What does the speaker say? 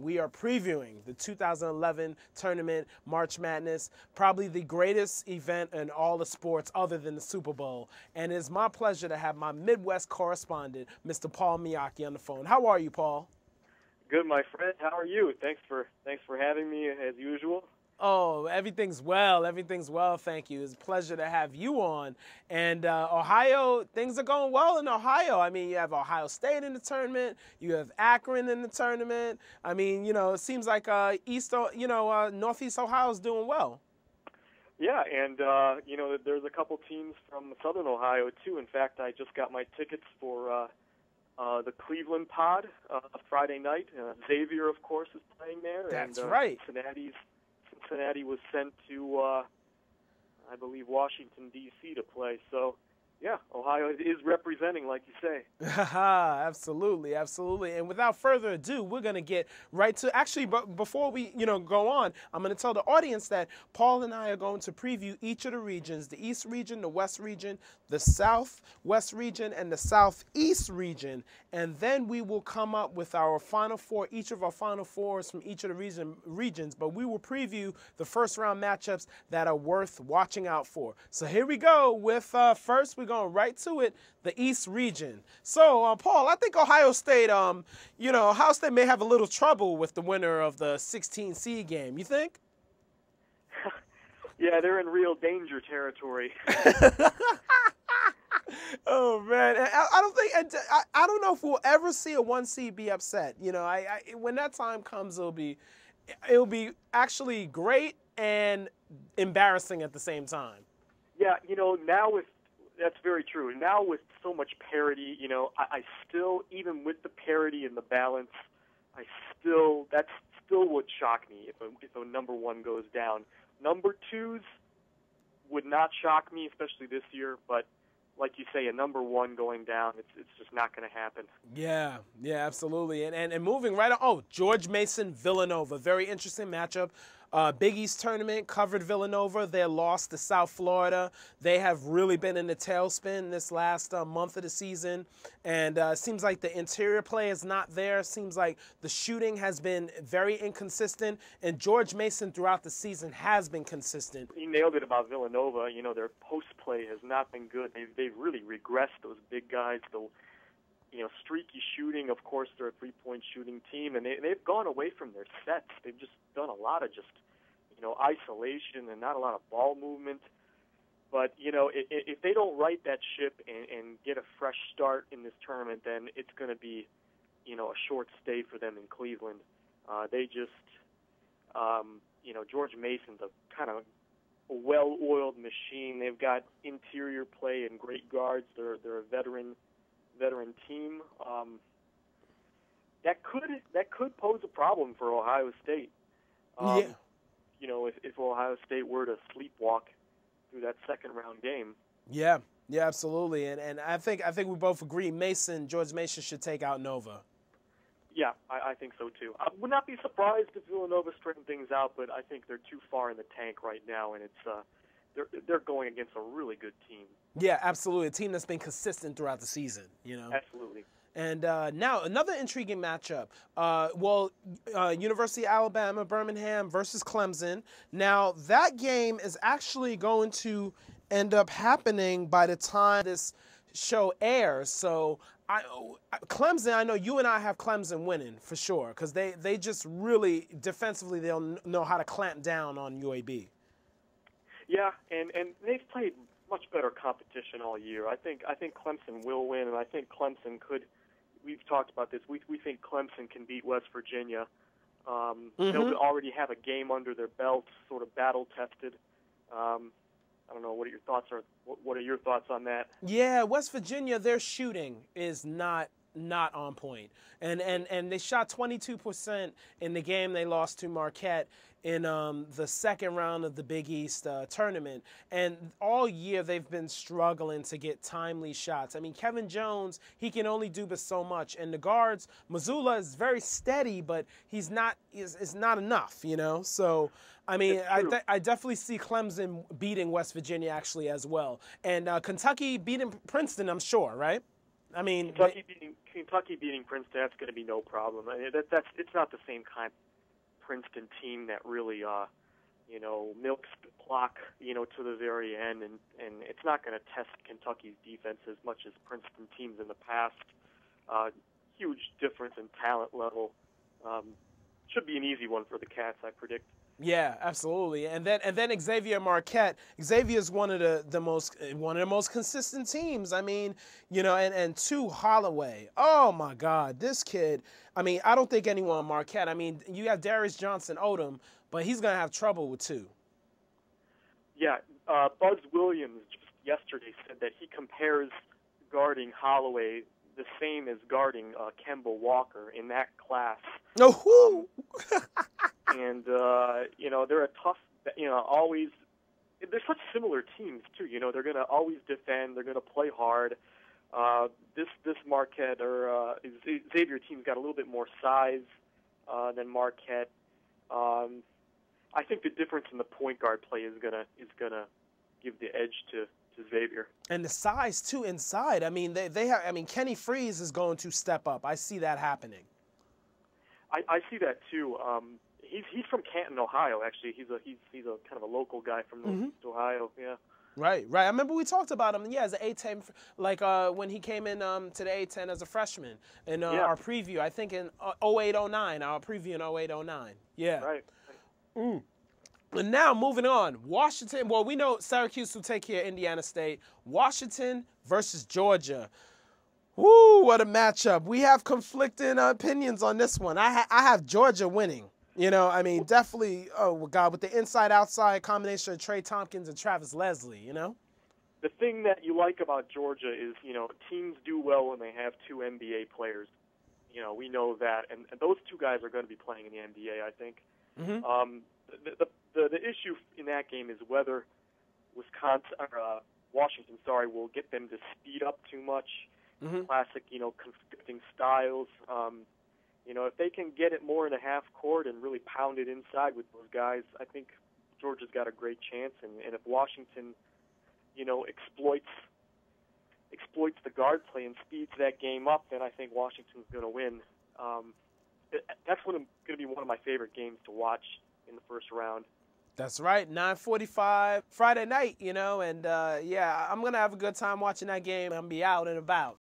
We are previewing the 2011 tournament, March Madness, probably the greatest event in all the sports other than the Super Bowl. And it's my pleasure to have my Midwest correspondent, Mr. Paul Miahky, on the phone. How are you, Paul? Good, my friend. How are you? Thanks for having me as usual. Oh, everything's well. Everything's well, thank you. It's a pleasure to have you on. And Ohio, things are going well in Ohio. I mean, you have Ohio State in the tournament. You have Akron in the tournament. I mean, you know, it seems like Northeast Ohio is doing well. Yeah, and, you know, there's a couple teams from Southern Ohio, too. In fact, I just got my tickets for the Cleveland pod Friday night. Xavier, of course, is playing there. That's and, right. Cincinnati was sent to, I believe, Washington, D.C. to play. So, yeah, Ohio is representing, like you say. Absolutely, absolutely. And without further ado, we're going to get right to, actually, but before we, go on, I'm going to tell the audience that Paul and I are going to preview each of the regions, the East region, the West region, the Southwest region, and the Southeast region. And then we will come up with our Final Four, each of our Final Fours from each of the regions. But we will preview the first round matchups that are worth watching out for. So here we go with first, we're going right to it, the East region. So, Paul, I think Ohio State, Ohio State may have a little trouble with the winner of the 16 seed game. You think? Yeah, they're in real danger territory. Oh man, I don't know if we'll ever see a 1 seed be upset. When that time comes, it'll be actually great and embarrassing at the same time. Yeah, that's very true. Now with so much parity, I still, even with the parity and the balance, that still would shock me if a number one goes down. Number twos would not shock me, especially this year, but like you say, a number one going down, it's just not going to happen. Yeah, absolutely. And moving right on, George Mason, Villanova, very interesting matchup. Big East tournament covered Villanova. They lost to South Florida. They have really been in the tailspin this last month of the season. And it seems like the interior play is not there. Seems like the shooting has been very inconsistent. And George Mason throughout the season has been consistent. You nailed it about Villanova. Their post play has not been good. They've really regressed, those big guys. Streaky shooting. Of course, they're a three-point shooting team, and they've gone away from their sets. They've just done a lot of isolation and not a lot of ball movement. But, if they don't right that ship and get a fresh start in this tournament, then it's going to be, a short stay for them in Cleveland. George Mason's a kind of a well-oiled machine. They've got interior play and great guards. They're a veteran team. That could pose a problem for Ohio State. If Ohio State were to sleepwalk through that second round game. Yeah, absolutely. And I think we both agree George Mason should take out Nova. Yeah, I think so too. I would not be surprised if Villanova straightened things out, but I think they're too far in the tank right now, and they're going against a really good team. Yeah, absolutely. A team that's been consistent throughout the season, Absolutely. And now another intriguing matchup. University of Alabama, Birmingham versus Clemson. Now that game is actually going to end up happening by the time this show airs. So Clemson, I know you and I have Clemson winning for sure because they just really defensively they'll know how to clamp down on UAB. Yeah, and they've played much better competition all year. I think Clemson will win, and I think Clemson could. We've talked about this. We think Clemson can beat West Virginia. They'll already have a game under their belt, sort of battle tested. I don't know. What are your thoughts? What are your thoughts on that? Yeah, West Virginia, their shooting is not on point, and they shot 22% in the game they lost to Marquette in the second round of the Big East tournament. And all year they've been struggling to get timely shots. I mean, Kevin Jones, he can only do but so much. And the guards, Mazzulla is very steady, but he's not is not enough, So, I mean, I definitely see Clemson beating West Virginia actually as well. And Kentucky beating Princeton, I'm sure, right? I mean, Kentucky beating Princeton, that's going to be no problem. I mean, it's not the same kind of Princeton team that really milks the clock, to the very end, and it's not going to test Kentucky's defense as much as Princeton teams in the past. Huge difference in talent level. Should be an easy one for the Cats, I predict. Yeah, absolutely. And then Xavier Marquette. Xavier's one of the most consistent teams. I mean, and two, Holloway. Oh my God, this kid. I mean, I don't think anyone on Marquette. I mean, you have Darius Johnson Odom, but he's gonna have trouble with two. Yeah, Buzz Williams just yesterday said that he compares guarding Holloway the same as guarding Kemba Walker in that class. Oh, and they're a tough, always. They're such similar teams too. They're going to always defend. They're going to play hard. This Marquette or Xavier team's got a little bit more size than Marquette. I think the difference in the point guard play is gonna give the edge to Xavier. And the size too inside. I mean, they have. I mean, Kenny Freeze is going to step up. I see that happening. I see that too. He's from Canton, Ohio. Actually, he's a kind of a local guy from Northeast Ohio. Yeah. Right. I remember we talked about him. Yeah, as an A-10, like when he came in to the A-10 as a freshman in our preview. I think in 08-09. Our preview in 08-09. Yeah. Right. And now moving on, Washington. Well, we know Syracuse will take care of Indiana State. Washington versus Georgia. Woo, what a matchup. We have conflicting opinions on this one. I have Georgia winning. I mean, definitely, oh, God, with the inside-outside combination of Trey Tompkins and Travis Leslie, The thing that you like about Georgia is, teams do well when they have two NBA players. We know that. And those two guys are going to be playing in the NBA, I think. Mm-hmm. The issue in that game is whether Washington, will get them to speed up too much. Mm-hmm. Classic, conflicting styles. If they can get it more in a half court and really pound it inside with those guys, I think Georgia's got a great chance. And if Washington, exploits the guard play and speeds that game up, then I think Washington's going to win. That's going to be one of my favorite games to watch in the first round. That's right, 9:45 Friday night, and I'm going to have a good time watching that game and be out and about.